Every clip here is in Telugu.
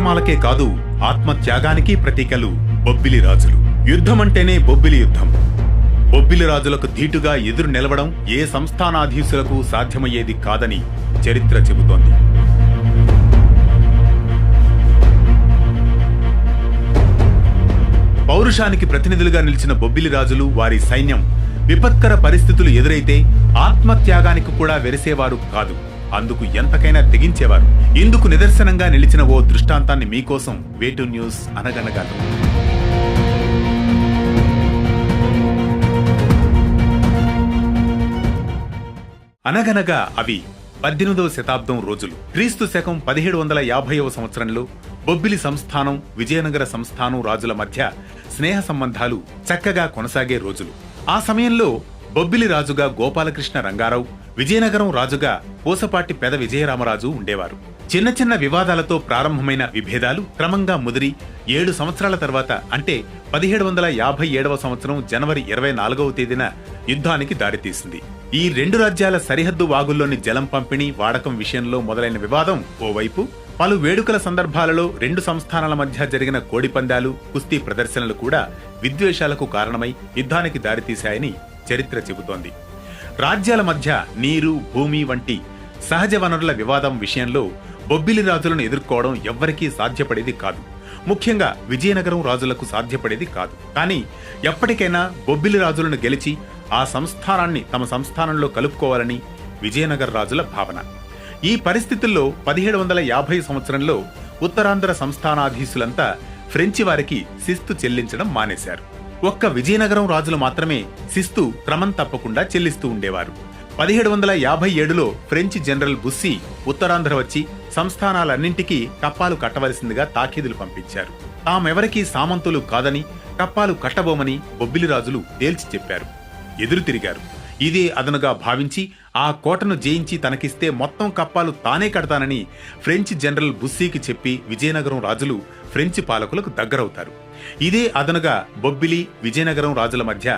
పరాక్రమాలకే కాదు ఆత్మత్యాగానికి ప్రతీకలు బొబ్బిలి రాజులు. యుద్ధమంటేనే బొబ్బిలి యుద్ధం. బొబ్బిలి రాజులకు ధీటుగా ఎదురు నిలవడం ఏ సంస్థానాధీశులకు సాధ్యమయ్యేది కాదని చరిత్ర చెబుతోంది. పౌరుషానికి ప్రతినిధులుగా నిలిచిన బొబ్బిలి రాజులు, వారి సైన్యం విపత్కర పరిస్థితులు ఎదురైతే ఆత్మత్యాగానికి కూడా వెరసేవారు కాదు. అందుకు ఎంతకైనా తెగించేవారు. ఇందుకు నిదర్శనంగా నిలిచిన ఓ దృష్టాంతాన్ని మీకోసం వేటు న్యూస్ అనగనగా. అనగనగా అవి 18వ శతాబ్దం రోజులు. క్రీస్తు శకం 1750వ సంవత్సరంలో బొబ్బిలి సంస్థానం, విజయనగర సంస్థానం రాజుల మధ్య స్నేహ సంబంధాలు చక్కగా కొనసాగే రోజులు. ఆ సమయంలో బొబ్బిలి రాజుగా గోపాలకృష్ణ రంగారావు, విజయనగరం రాజుగా పూసపాటి పెద విజయరామరాజు ఉండేవారు. చిన్న చిన్న వివాదాలతో ప్రారంభమైన విభేదాలు క్రమంగా ముదిరి 7 సంవత్సరాల తర్వాత, అంటే 1757వ సంవత్సరం జనవరి 24వ తేదీన యుద్ధానికి దారితీసింది. ఈ రెండు రాజ్యాల సరిహద్దు వాగుల్లోని జలం పంపిణీ, వాడకం విషయంలో మొదలైన వివాదం ఓవైపు, పలు వేడుకల సందర్భాలలో రెండు సంస్థానాల మధ్య జరిగిన కోడిపందాలు, కుస్తీ ప్రదర్శనలు కూడా విద్వేషాలకు కారణమై యుద్ధానికి దారితీశాయని చరిత్ర చెబుతోంది. రాజ్యాల మధ్య నీరు, భూమి వంటి సహజ వనరుల వివాదం విషయంలో బొబ్బిలి రాజులను ఎదుర్కోవడం ఎవ్వరికీ సాధ్యపడేది కాదు. ముఖ్యంగా విజయనగరం రాజులకు సాధ్యపడేది కాదు. కానీ ఎప్పటికైనా బొబ్బిలి రాజులను గెలిచి ఆ సంస్థానాన్ని తమ సంస్థానంలో కలుపుకోవాలని విజయనగర రాజుల భావన. ఈ పరిస్థితుల్లో 1750 సంవత్సరంలో ఉత్తరాంధ్ర సంస్థానాధీశులంతా ఫ్రెంచి వారికి శిస్తు చెల్లించడం మానేశారు. ఒక్క విజయనగరం రాజులు మాత్రమే శిస్తు క్రమం తప్పకుండా చెల్లిస్తూ ఉండేవారు. 1757లో ఫ్రెంచి జనరల్ బుస్సీ ఉత్తరాంధ్ర వచ్చి సంస్థానాలన్నింటికీ కప్పాలు కట్టవలసిందిగా తాకీదులు పంపించారు. తామెవరికీ సామంతులు కాదని, కప్పాలు కట్టబోమని బొబ్బిలి రాజులు తేల్చి చెప్పారు. ఎదురు తిరిగారు. ఇదే అదనుగా భావించి ఆ కోటను జయించి తనకిస్తే మొత్తం కప్పాలు తానే కడతానని ఫ్రెంచి జనరల్ బుస్సీకి చెప్పి విజయనగరం రాజులు ఫ్రెంచి పాలకులకు దగ్గరవుతారు. ఇదే అదనుగా బొబ్బిలి, విజయనగరం రాజుల మధ్య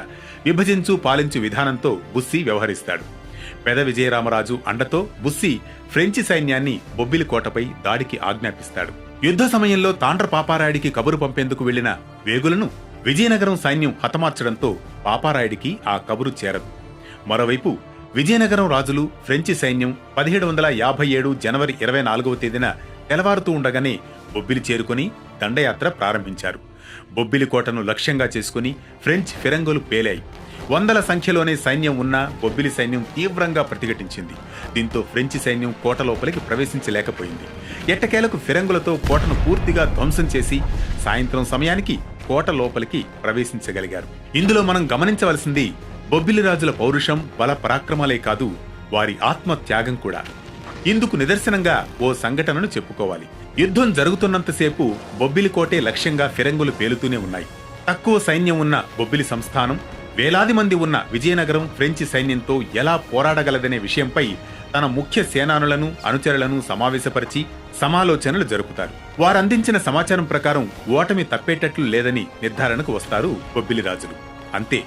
విభజించు పాలించు విధానంతో బుస్సీ వ్యవహరిస్తాడు. పెద విజయరామరాజు అండతో బుస్సీ ఫ్రెంచి సైన్యాన్ని బొబ్బిలి కోటపై దాడికి ఆజ్ఞాపిస్తాడు. యుద్ధ సమయంలో తాండ్ర పాపారాయుడికి కబురు పంపేందుకు వెళ్లిన వేగులను విజయనగరం సైన్యం హతమార్చడంతో పాపారాయుడికి ఆ కబురు చేరదు. మరోవైపు విజయనగరం రాజులు, ఫ్రెంచి సైన్యం 1757 జనవరి 24వ తేదీన తెల్లవారుతూ ఉండగానే బొబ్బిలి చేరుకుని దండయాత్ర ప్రారంభించారు. బొబ్బిలి కోటను లక్ష్యంగా చేసుకుని ఫ్రెంచ్ ఫిరంగులు పేలాయి. వందల సంఖ్యలోనే సైన్యం ఉన్న బొబ్బిలి సైన్యం తీవ్రంగా ప్రతిఘటించింది. దీంతో ఫ్రెంచి సైన్యం కోట లోపలికి ప్రవేశించలేకపోయింది. ఎట్టకేలకు ఫిరంగులతో కోటను పూర్తిగా ధ్వంసం చేసి సాయంత్రం సమయానికి కోట లోపలికి ప్రవేశించగలిగారు. ఇందులో మనం గమనించవలసింది బొబ్బిలి రాజుల పౌరుషం, బల పరాక్రమాలే కాదు, వారి ఆత్మ త్యాగం కూడా. ఇందుకు నిదర్శనంగా ఓ సంఘటనను చెప్పుకోవాలి. యుద్ధం జరుగుతున్నంతసేపు బొబ్బిలి కోటే లక్ష్యంగా ఫిరంగులు పేలుతూనే ఉన్నాయి. తక్కువ సైన్యం ఉన్న బొబ్బిలి సంస్థానం వేలాది మంది ఉన్న విజయనగరం ఫ్రెంచి సైన్యంతో ఎలా పోరాడగలదనే విషయంపై తన ముఖ్య సేనానులను, అనుచరులను సమావేశపరిచి సమాలోచనలు జరుపుతారు. వారందించిన సమాచారం ప్రకారం ఓటమి తప్పేటట్లు లేదని నిర్ధారణకు వస్తారు బొబ్బిలి రాజులు. అంతే,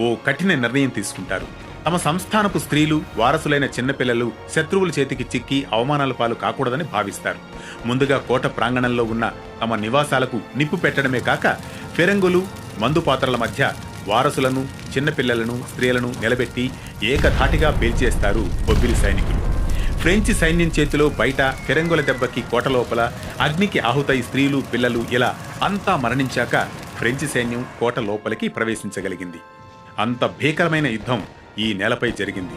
ఓ కఠిన నిర్ణయం తీసుకుంటారు. తమ సంస్థానపు స్త్రీలు, వారసులైన చిన్నపిల్లలు శత్రువుల చేతికి చిక్కి అవమానాల పాలు కాకూడదని భావిస్తారు. ముందుగా కోట ప్రాంగణంలో ఉన్న తమ నివాసాలకు నిప్పు పెట్టడమే కాక ఫిరంగులు, మందుపాత్రల మధ్య వారసులను, చిన్నపిల్లలను, స్త్రీలను నిలబెట్టి ఏకధాటిగా పేల్చేస్తారు బొబ్బిలి సైనికులు. ఫ్రెంచి సైన్యం చేతిలో బయట ఫిరంగుల దెబ్బకి కోట లోపల అగ్నికి ఆహుతై స్త్రీలు, పిల్లలు ఇలా అంతా మరణించాక ఫ్రెంచి సైన్యం కోట లోపలికి ప్రవేశించగలిగింది. అంత భీకరమైన యుద్ధం ఈ నేలపై జరిగింది.